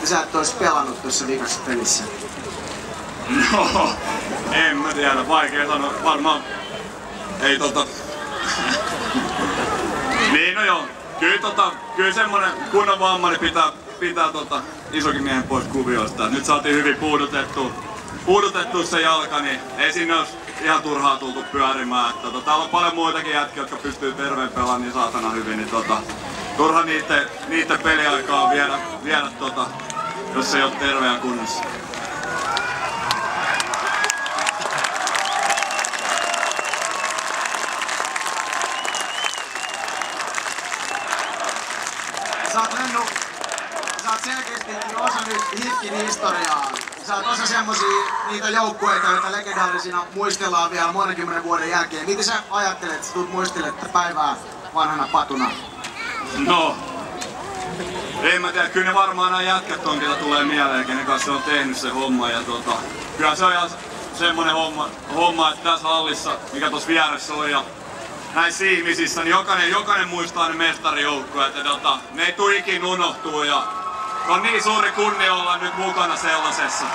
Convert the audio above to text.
että sä et ois pelannut tuossa viikassa pelissä? No, en mä tiedä, vaikea sanoa, varmaan ei niin no joo, kyllä semmonen kunnon vamma niin pitää isokin miehen pois kuvioista. Nyt saatiin hyvin puudutettu se jalka, niin ei sinne olisi ihan turhaa tultu pyörimään. Täällä on paljon muitakin jätkiä, jotka pystyy terveen pelaamaan niin saatana hyvin, niin turha niitten peliaikaa viedä jos ei ole terveen kunnossa. Sä oot selkeästi osa nyt HIFKin historiaa. Sä oot osa niitä joukkueita, joita legendaarisina muistellaan vielä monen vuoden jälkeen. Miten sä ajattelet, että sä tulet muistelemaan päivää vanhana patuna? No, en mä tiedä, kyllä ne varmaan nämä jätkät on, ketä tulee mieleen, kenen kanssa on tehnyt se homma. Ja kyllä se on ihan semmonen homma, että tässä hallissa, mikä tuossa vieressä on ja näissä ihmisissä, niin jokainen muistaa ne mestarijoukkueet, että ne ei tule ikin unohtuu ja on niin suuri kunnia olla nyt mukana sellaisessa.